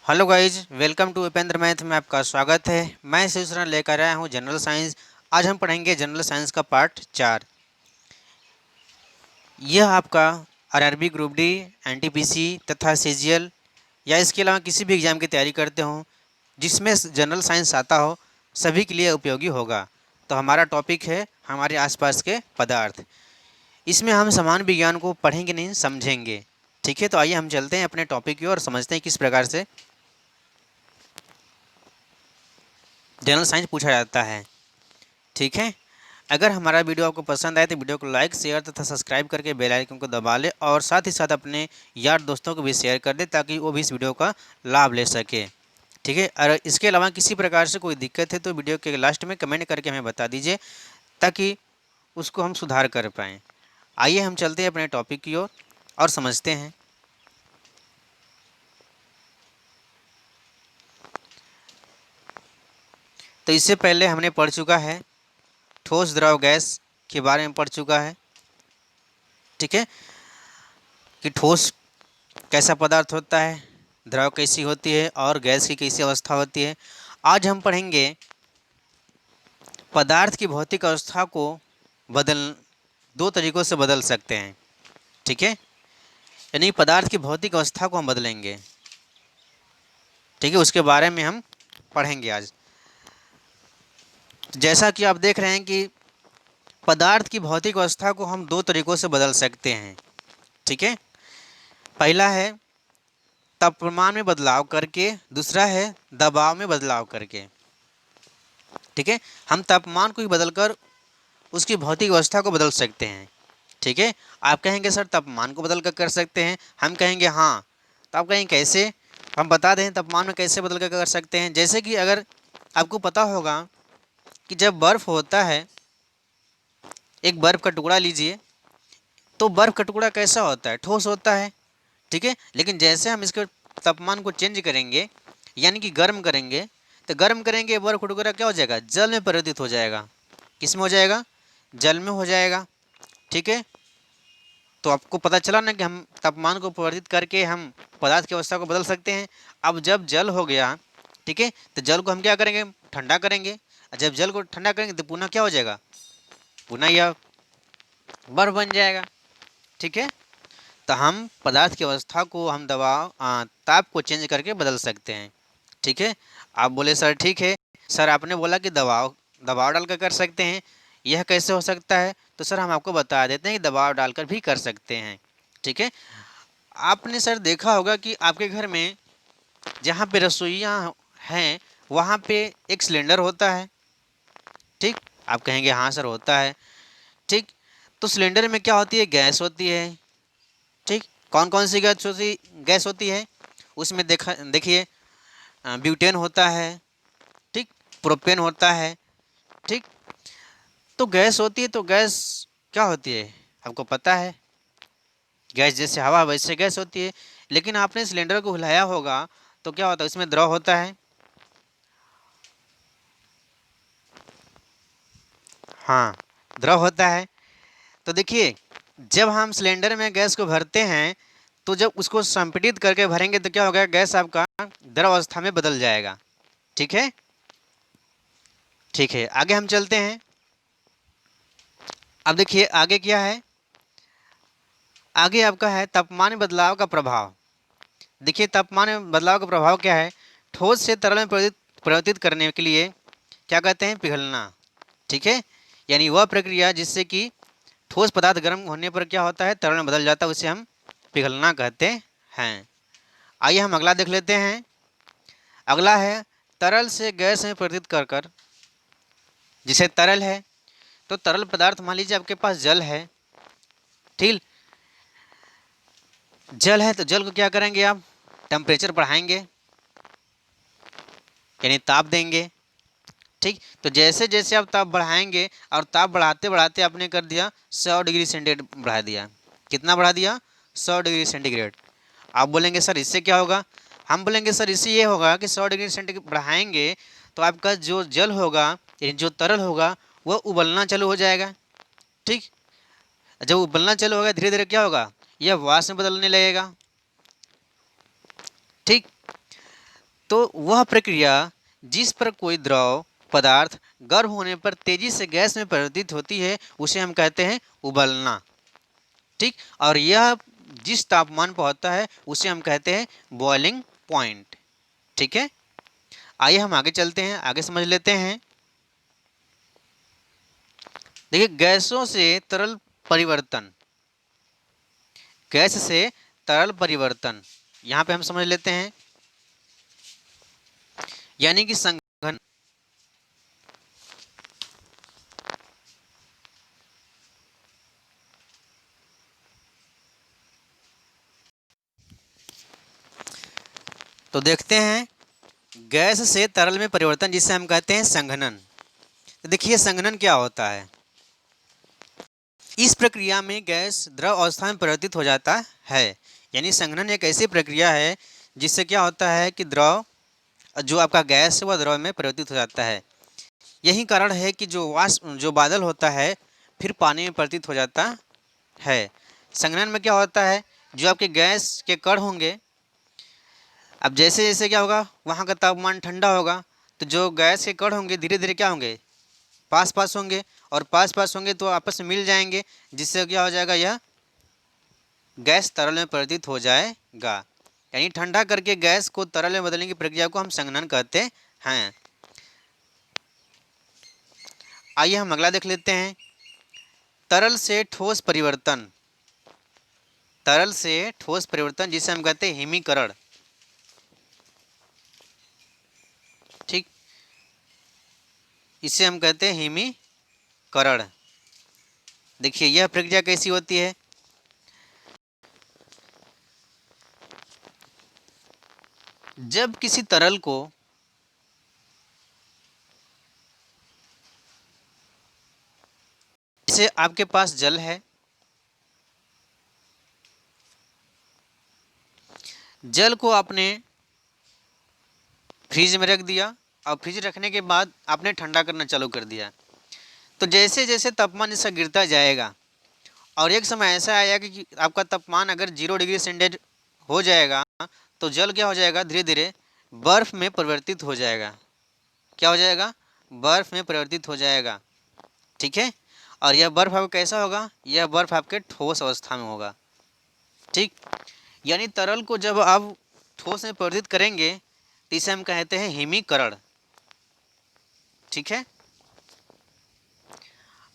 Hello guys, welcome to Upendra math में आपका स्वागत है। मैं शिवशरण लेकर आया हूँ जनरल साइंस। आज हम पढ़ेंगे जनरल साइंस का पार्ट 4। यह आपका आरआरबी ग्रुप डी, एनटीपीसी तथा सीजीएल या इसके अलावा किसी भी एग्ज़ाम की तैयारी करते हो जिसमें जनरल साइंस आता हो, सभी के लिए उपयोगी होगा। तो हमारा टॉपिक है हमारे आसपास के पदार्थ। इसमें हम समान विज्ञान को पढ़ेंगे नहीं, समझेंगे। ठीक है, तो आइए हम चलते हैं अपने टॉपिक की ओर और समझते हैं किस प्रकार से जनरल साइंस पूछा जाता है। ठीक है, अगर हमारा वीडियो आपको पसंद आए तो वीडियो को लाइक, शेयर तथा सब्सक्राइब करके बेल आइकन को दबा ले और साथ ही साथ अपने यार दोस्तों को भी शेयर कर दे ताकि वो भी इस वीडियो का लाभ ले सके। ठीक है, और इसके अलावा किसी प्रकार से कोई दिक्कत है तो वीडियो के लास्ट में कमेंट करके हमें बता दीजिए ताकि उसको हम सुधार कर पाएँ। आइए हम चलते हैं अपने टॉपिक की ओर और समझते हैं। तो इससे पहले हमने पढ़ चुका है ठोस द्रव गैस के बारे में पढ़ चुका है। ठीक है, कि ठोस कैसा पदार्थ होता है, द्रव कैसी होती है और गैस की कैसी अवस्था होती है। आज हम पढ़ेंगे पदार्थ की भौतिक अवस्था को बदल दो तरीक़ों से बदल सकते हैं। ठीक है, यानी पदार्थ की भौतिक अवस्था को हम बदलेंगे। ठीक है, उसके बारे में हम पढ़ेंगे आज। जैसा कि आप देख रहे हैं कि पदार्थ की भौतिक अवस्था को हम दो तरीक़ों से बदल सकते हैं। ठीक है, पहला है तापमान में बदलाव करके, दूसरा है दबाव में बदलाव करके। ठीक है, हम तापमान को ही बदलकर उसकी भौतिक अवस्था को बदल सकते हैं। ठीक है, आप कहेंगे सर तापमान को बदल कर सकते हैं, हम कहेंगे हाँ। तो आप कहेंगे कैसे, हम बता दें तापमान में कैसे बदल कर सकते हैं। जैसे कि अगर आपको पता होगा कि जब बर्फ़ होता है, एक बर्फ़ का टुकड़ा लीजिए, तो बर्फ़ का टुकड़ा कैसा होता है, ठोस होता है। ठीक है, लेकिन जैसे हम इसके तापमान को चेंज करेंगे यानी कि गर्म करेंगे, तो गर्म करेंगे बर्फ़ का टुकड़ा क्या हो जाएगा, जल में परिवर्तित हो जाएगा। किस में हो जाएगा, जल में हो जाएगा। ठीक है, तो आपको पता चला ना कि हम तापमान को परिवर्तित करके हम पदार्थ की अवस्था को बदल सकते हैं। अब जब जल हो गया, ठीक है, तो जल को हम क्या करेंगे, ठंडा करेंगे। और जब जल को ठंडा करेंगे तो पुनः क्या हो जाएगा, पुनः यह बर्फ बन जाएगा। ठीक है, तो हम पदार्थ की अवस्था को हम दबाव ताप को चेंज करके बदल सकते हैं। ठीक है, आप बोले सर ठीक है, सर आपने बोला कि दबाव दबाव डालकर कर सकते हैं, यह कैसे हो सकता है। तो सर हम आपको बता देते हैं कि दबाव डालकर भी कर सकते हैं। ठीक है, आपने सर देखा होगा कि आपके घर में जहाँ पे रसोइयाँ हैं वहाँ पे एक सिलेंडर होता है। ठीक, आप कहेंगे हाँ सर होता है। ठीक, तो सिलेंडर में क्या होती है, गैस होती है। ठीक, कौन कौन सी गैस होती है उसमें, देखिए ब्यूटेन होता है। ठीक, प्रोपेन होता है। ठीक, तो गैस होती है, तो गैस क्या होती है आपको पता है, गैस जैसे हवा वैसे गैस होती है। लेकिन आपने सिलेंडर को हिलाया होगा तो क्या होता है, उसमें द्रव होता है। हाँ, द्रव होता है। तो देखिए जब हम सिलेंडर में गैस को भरते हैं तो जब उसको संपीड़ित करके भरेंगे तो क्या होगा, गैस आपका द्रव अवस्था में बदल जाएगा। ठीक है, ठीक है, आगे हम चलते हैं। अब देखिए आगे क्या है, आगे आपका है तापमान में बदलाव का प्रभाव। देखिए तापमान में बदलाव का प्रभाव क्या है, ठोस से तरल में परिवर्तित करने के लिए क्या कहते हैं, पिघलना। ठीक है, यानी वह प्रक्रिया जिससे कि ठोस पदार्थ गर्म होने पर क्या होता है, तरल में बदल जाता है, उसे हम पिघलना कहते हैं। आइए हम अगला देख लेते हैं। अगला है तरल से गैस में परिवर्तित कर कर। जिसे तरल है, तो तरल पदार्थ मान लीजिए आपके पास जल है। ठीक, जल है तो जल को क्या करेंगे आप, टेम्परेचर बढ़ाएंगे यानी ताप देंगे। ठीक, तो जैसे जैसे आप ताप बढ़ाएंगे और ताप बढ़ाते बढ़ाते आपने कर दिया 100 डिग्री सेंटीग्रेड बढ़ा दिया। कितना बढ़ा दिया, 100 डिग्री सेंटीग्रेड। आप बोलेंगे सर इससे क्या होगा, हम बोलेंगे सर इससे ये होगा कि 100 डिग्री सेंटीग्रेड बढ़ाएंगे तो आपका जो जल होगा यानी जो तरल होगा वह उबलना चालू हो जाएगा। ठीक, जब उबलना चालू होगा धीरे धीरे क्या होगा, यह वाष्प में बदलने लगेगा। ठीक, तो वह प्रक्रिया जिस पर कोई द्रव पदार्थ गर्म होने पर तेजी से गैस में परिवर्तित होती है उसे हम कहते हैं उबलना। ठीक, और यह जिस तापमान पर होता है उसे हम कहते हैं बॉइलिंग पॉइंट। ठीक है, आइए हम आगे चलते हैं, आगे समझ लेते हैं। देखिए, गैसों से तरल परिवर्तन, गैस से तरल परिवर्तन यहाँ पे हम समझ लेते हैं, यानी कि संघनन। तो देखते हैं गैस से तरल में परिवर्तन जिसे हम कहते हैं संघनन। तो देखिए संघनन क्या होता है। इस प्रक्रिया में गैस द्रव अवस्था में परिवर्तित हो जाता है। यानी संघनन एक ऐसी प्रक्रिया है जिससे क्या होता है कि द्रव, जो आपका गैस है वह द्रव में परिवर्तित हो जाता है। यही कारण है कि जो बादल होता है फिर पानी में परिवर्तित हो जाता है। संघनन में क्या होता है, जो आपके गैस के कण होंगे, अब जैसे जैसे क्या होगा वहाँ का तापमान ठंडा होगा तो जो गैस के कण होंगे धीरे धीरे क्या होंगे, पास पास होंगे, और पास पास होंगे तो आपस में मिल जाएंगे, जिससे क्या हो जाएगा, यह गैस तरल में परिवर्तित हो जाएगा। यानी ठंडा करके गैस को तरल में बदलने की प्रक्रिया को हम संघनन कहते हैं। आइए हम अगला देख लेते हैं, तरल से ठोस परिवर्तन। तरल से ठोस परिवर्तन जिसे हम कहते हैं हिमीकरण। ठीक, इसे हम कहते हैं हिमीकरण। देखिए यह प्रक्रिया कैसी होती है। जब किसी तरल को जैसे आपके पास जल है, जल को आपने फ्रिज में रख दिया और फ्रिज रखने के बाद आपने ठंडा करना चालू कर दिया, तो जैसे जैसे तापमान इसका गिरता जाएगा और एक समय ऐसा आएगा कि आपका तापमान अगर 0 डिग्री सेंटीग्रेड हो जाएगा तो जल क्या हो जाएगा, धीरे धीरे बर्फ में परिवर्तित हो जाएगा। क्या हो जाएगा, बर्फ में परिवर्तित हो जाएगा। ठीक है, और यह बर्फ आपका कैसा होगा, यह बर्फ आपके ठोस अवस्था में होगा। ठीक, यानी तरल को जब आप ठोस में परिवर्तित करेंगे तो इसे हम कहते हैं हिमीकरण। ठीक है,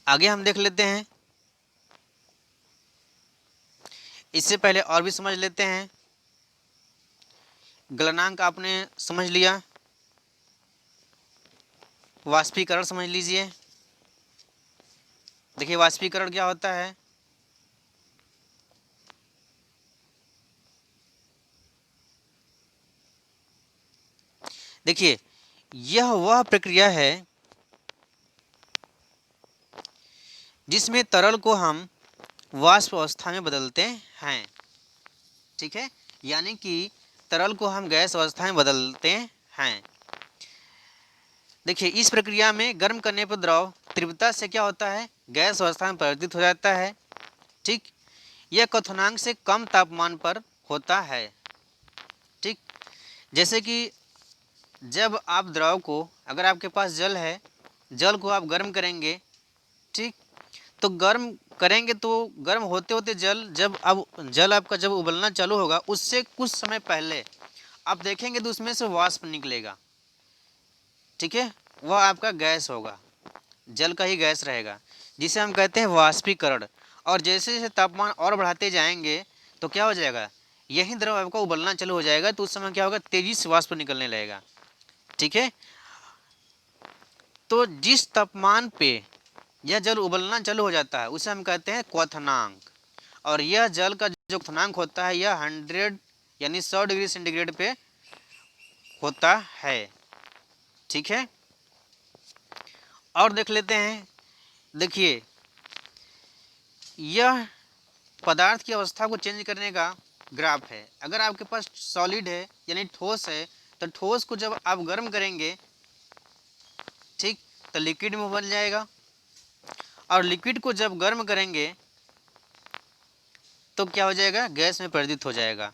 आगे हम देख लेते हैं, इससे पहले और भी समझ लेते हैं। गलनांक आपने समझ लिया, वाष्पीकरण समझ लीजिए। देखिए वाष्पीकरण क्या होता है। देखिए यह वह प्रक्रिया है जिसमें तरल को हम वाष्प अवस्था में बदलते हैं। ठीक है, यानी कि तरल को हम गैस अवस्था में बदलते हैं। देखिए इस प्रक्रिया में गर्म करने पर द्रव तीव्रता से क्या होता है, गैस अवस्था में परिवर्तित हो जाता है। ठीक, यह क्वथनांक से कम तापमान पर होता है। ठीक, जैसे कि जब आप द्रव को, अगर आपके पास जल है, जल को आप गर्म करेंगे, ठीक, तो गर्म करेंगे तो गर्म होते होते जल आपका जब उबलना चालू होगा उससे कुछ समय पहले आप देखेंगे तो उसमें से वाष्प निकलेगा। ठीक है, वह आपका गैस होगा, जल का ही गैस रहेगा, जिसे हम कहते हैं वाष्पीकरण। और जैसे जैसे तापमान और बढ़ाते जाएंगे तो क्या हो जाएगा, यही द्रव आपका उबलना चालू हो जाएगा, तो उस समय क्या होगा, तेजी से वाष्प निकलने लगेगा। ठीक है, तो जिस तापमान पे यह जल उबलना चालू हो जाता है उसे हम कहते हैं क्वथनांक। और यह जल का जो क्वथनांक होता है यह 100 यानी 100 डिग्री सेंटीग्रेड पे होता है। ठीक है, और देख लेते हैं। देखिए यह पदार्थ की अवस्था को चेंज करने का ग्राफ है। अगर आपके पास सॉलिड है यानी ठोस है, तो ठोस को जब आप गर्म करेंगे, ठीक, तो लिक्विड में बन जाएगा, और लिक्विड को जब गर्म करेंगे तो क्या हो जाएगा, गैस में परिवर्तित हो जाएगा।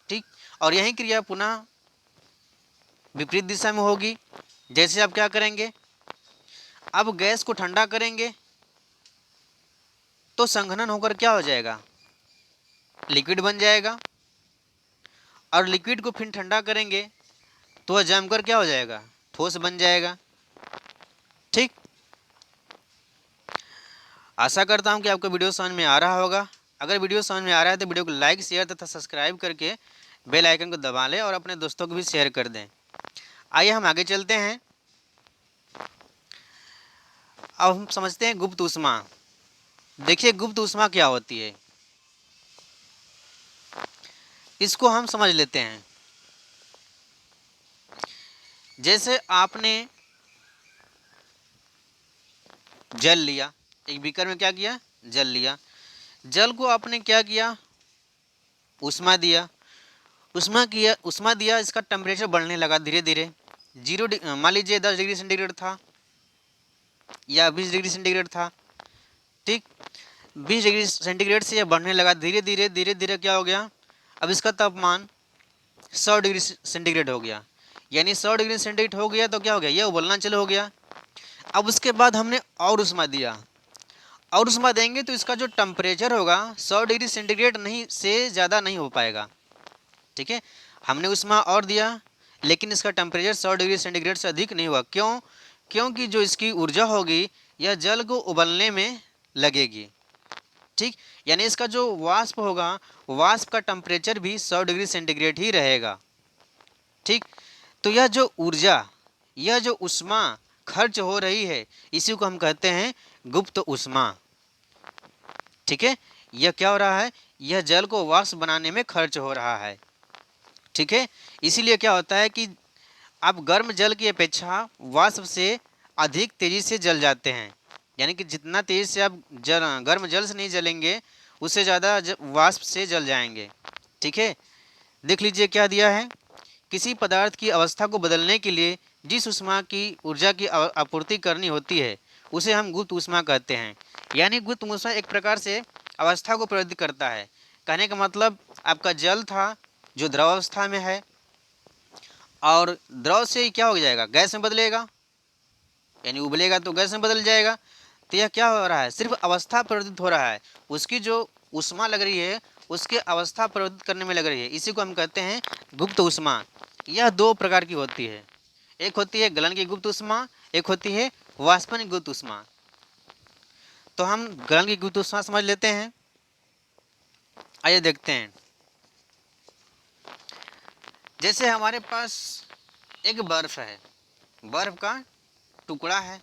ठीक, और यही क्रिया पुनः विपरीत दिशा में होगी। जैसे आप क्या करेंगे, अब गैस को ठंडा करेंगे तो संघनन होकर क्या हो जाएगा, लिक्विड बन जाएगा। और लिक्विड को फिर ठंडा करेंगे तो वह जमकर क्या हो जाएगा, ठोस बन जाएगा। ठीक, आशा करता हूँ कि आपको वीडियो समझ में आ रहा होगा। अगर वीडियो समझ में आ रहा है तो वीडियो को लाइक, शेयर तथा सब्सक्राइब करके बेल आइकन को दबा लें और अपने दोस्तों को भी शेयर कर दें। आइए हम आगे चलते हैं। अब हम समझते हैं गुप्त ऊष्मा। देखिए गुप्त ऊष्मा क्या होती है, इसको हम समझ लेते हैं। जैसे आपने जल लिया, एक बीकर में क्या किया, जल लिया। जल को आपने क्या किया, ऊष्मा दिया। ऊष्मा दिया, इसका टेम्परेचर बढ़ने लगा धीरे धीरे। मान लीजिए 10 डिग्री सेंटीग्रेड था या 20 डिग्री सेंटीग्रेड था। ठीक, 20 डिग्री सेंटीग्रेड से यह बढ़ने लगा धीरे धीरे धीरे धीरे। क्या हो गया, अब इसका तापमान 100 डिग्री सेंटीग्रेड हो गया। यानी 100 डिग्री सेंटीग्रेड हो गया तो क्या हो गया, यह उबलना चालू हो गया। अब उसके बाद हमने और ऊष्मा दिया, और ऊष्मा देंगे तो इसका जो टेम्परेचर होगा 100 डिग्री सेंटीग्रेड नहीं से ज़्यादा नहीं हो पाएगा। ठीक है, हमने ऊष्मा और दिया लेकिन इसका टेम्परेचर 100 डिग्री सेंटीग्रेड से अधिक नहीं हुआ। क्यों, क्योंकि जो इसकी ऊर्जा होगी यह जल को उबलने में लगेगी। ठीक, यानी इसका जो वाष्प होगा, वाष्प का टेम्परेचर भी 100 डिग्री सेंटीग्रेड ही रहेगा। ठीक, तो यह जो ऊर्जा, यह जो ऊष्मा खर्च हो रही है, इसी को हम कहते हैं गुप्त ऊष्मा। ठीक है, यह क्या हो रहा है, यह जल को वाष्प बनाने में खर्च हो रहा है। ठीक है, इसीलिए क्या होता है कि आप गर्म जल की अपेक्षा वाष्प से अधिक तेजी से जल जाते हैं। यानी कि जितना तेजी से आप गर्म जल से नहीं जलेंगे, उससे ज़्यादा वाष्प से जल जाएंगे। ठीक है, देख लीजिए क्या दिया है, किसी पदार्थ की अवस्था को बदलने के लिए जिस ऊष्मा की ऊर्जा की आपूर्ति करनी होती है उसे हम गुप्त ऊष्मा कहते हैं। यानी गुप्त ऊष्मा एक प्रकार से अवस्था को प्रभावित करता है। कहने का मतलब आपका जल था जो द्रव अवस्था में है, और द्रव से क्या हो जाएगा, गैस में बदलेगा, यानी उबलेगा तो गैस में बदल जाएगा। तो यह क्या हो रहा है, सिर्फ अवस्था परिवर्तित हो रहा है। उसकी जो ऊष्मा लग रही है उसके अवस्था परिवर्तित करने में लग रही है, इसी को हम कहते हैं गुप्त ऊष्मा। यह दो प्रकार की होती है, एक होती है गलन की गुप्त ऊष्मा, एक होती है वाष्पन गुप्त ऊष्मा। तो हम गलन की गुप्त ऊष्मा समझ लेते हैं। आइए देखते हैं। जैसे हमारे पास एक बर्फ है, बर्फ का टुकड़ा है।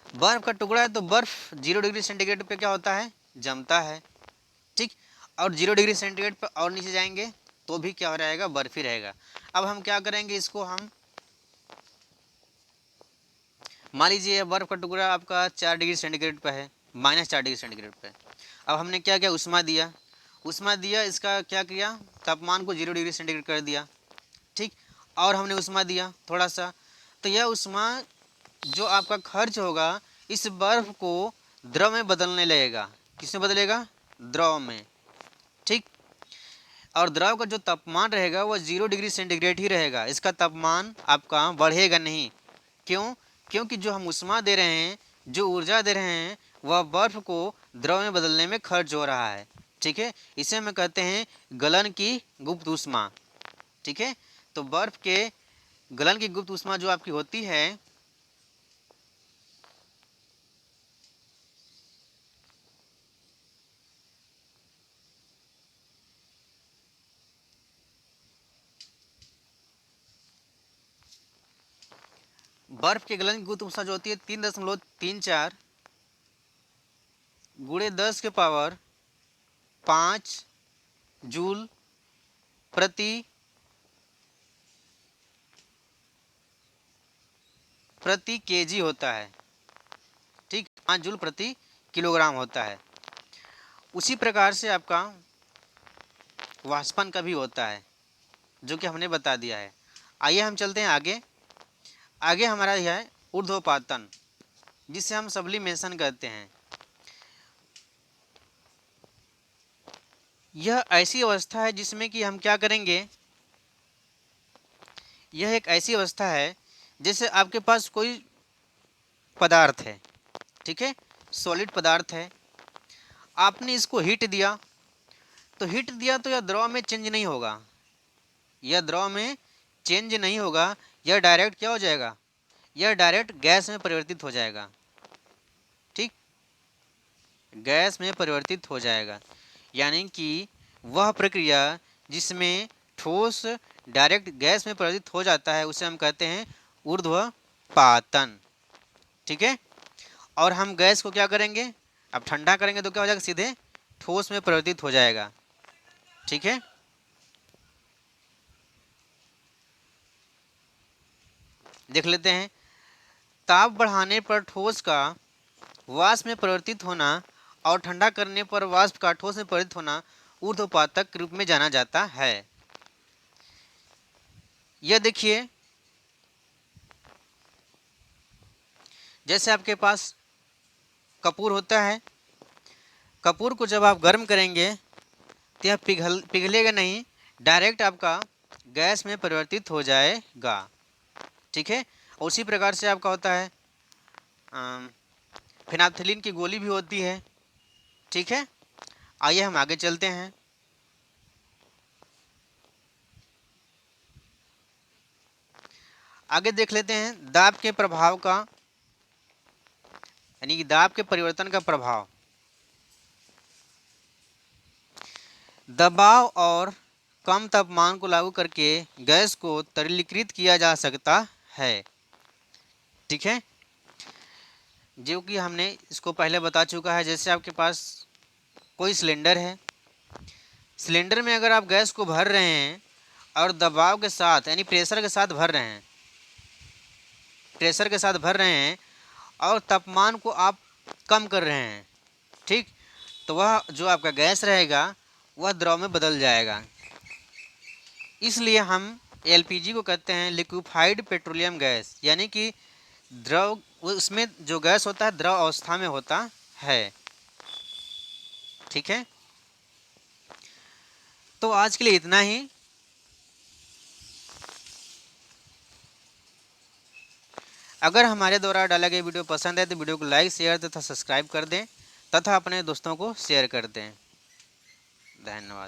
बर्फ का टुकड़ा है तो बर्फ 0 डिग्री सेंटीग्रेड पे क्या होता है, जमता है। ठीक, और 0 डिग्री सेंटीग्रेड पे और नीचे जाएंगे तो भी क्या हो रहेगा, बर्फ ही रहेगा। अब हम क्या करेंगे, इसको हम मान लीजिए यह बर्फ का टुकड़ा आपका 4 डिग्री सेंटीग्रेड पे है, -4 डिग्री सेंटीग्रेड पे। अब हमने क्या किया, ऊष्मा दिया। ऊष्मा दिया, इसका क्या किया, तापमान को 0 डिग्री सेंटीग्रेड कर दिया। ठीक, और हमने ऊष्मा दिया थोड़ा सा, तो यह ऊष्मा जो आपका खर्च होगा इस बर्फ को द्रव में बदलने लगेगा। किसमें बदलेगा, द्रव में। ठीक, और द्रव का जो तापमान रहेगा वह 0 डिग्री सेंटीग्रेड ही रहेगा, इसका तापमान आपका बढ़ेगा नहीं। क्यों, क्योंकि जो हम ऊष्मा दे रहे हैं, जो ऊर्जा दे रहे हैं, वह बर्फ को द्रव में बदलने में खर्च हो रहा है। ठीक है, इसे हम कहते हैं गलन की गुप्त ऊष्मा। ठीक है, तो बर्फ के गलन की गुप्त ऊष्मा जो आपकी होती है, बर्फ के गलन की गुप्त ऊष्मा जो होती है 3.34 गुणे 10 के पावर 5 जूल प्रति केजी होता है। ठीक, 5 जूल प्रति किलोग्राम होता है। उसी प्रकार से आपका वाष्पन का भी होता है, जो कि हमने बता दिया है। आइए हम चलते हैं आगे। आगे हमारा यह है ऊर्ध्वपातन, जिसे हम सब्लिमेशन कहते हैं। यह ऐसी अवस्था है जिसमें कि हम क्या करेंगे, यह एक ऐसी अवस्था है जैसे आपके पास कोई पदार्थ है, ठीक है, सॉलिड पदार्थ है, आपने इसको हीट दिया, तो हीट दिया तो यह द्रव में चेंज नहीं होगा, यह द्रव में चेंज नहीं होगा, यह डायरेक्ट क्या हो जाएगा, यह डायरेक्ट गैस में परिवर्तित हो जाएगा। ठीक, गैस में परिवर्तित हो जाएगा, यानी कि वह प्रक्रिया जिसमें ठोस डायरेक्ट गैस में परिवर्तित हो जाता है उसे हम कहते हैं ऊर्ध्वपातन। ठीक है, और हम गैस को क्या करेंगे, अब ठंडा करेंगे तो क्या हो जाएगा, सीधे ठोस में परिवर्तित हो जाएगा। ठीक है, देख लेते हैं। ताप बढ़ाने पर ठोस का वाष्प में परिवर्तित होना और ठंडा करने पर वाष्प का ठोस में परिवर्तित होना ऊर्ध्वपातक के रूप में जाना जाता है। यह देखिए, जैसे आपके पास कपूर होता है, कपूर को जब आप गर्म करेंगे तो यह पिघलेगा नहीं, डायरेक्ट आपका गैस में परिवर्तित हो जाएगा। ठीक है, उसी प्रकार से आपका होता है फिनाइल्फ्थीलीन की गोली भी होती है। ठीक है, आइए हम आगे चलते हैं। आगे देख लेते हैं दाब के प्रभाव का, यानी कि दाब के परिवर्तन का प्रभाव। दबाव और कम तापमान को लागू करके गैस को तरलीकृत किया जा सकता है। ठीक है, जो कि हमने इसको पहले बता चुका है। जैसे आपके पास कोई सिलेंडर है, सिलेंडर में अगर आप गैस को भर रहे हैं और दबाव के साथ यानी प्रेशर के साथ भर रहे हैं, प्रेशर के साथ भर रहे हैं और तापमान को आप कम कर रहे हैं, ठीक, तो वह जो आपका गैस रहेगा वह द्रव में बदल जाएगा। इसलिए हम एलपीजी को कहते हैं लिक्विफाइड पेट्रोलियम गैस, यानी कि द्रव, उसमें जो गैस होता है द्रव अवस्था में होता है। ठीक है, तो आज के लिए इतना ही। अगर हमारे द्वारा डाला गया वीडियो पसंद है तो वीडियो को लाइक, शेयर तथा सब्सक्राइब कर दें तथा अपने दोस्तों को शेयर कर दें। धन्यवाद।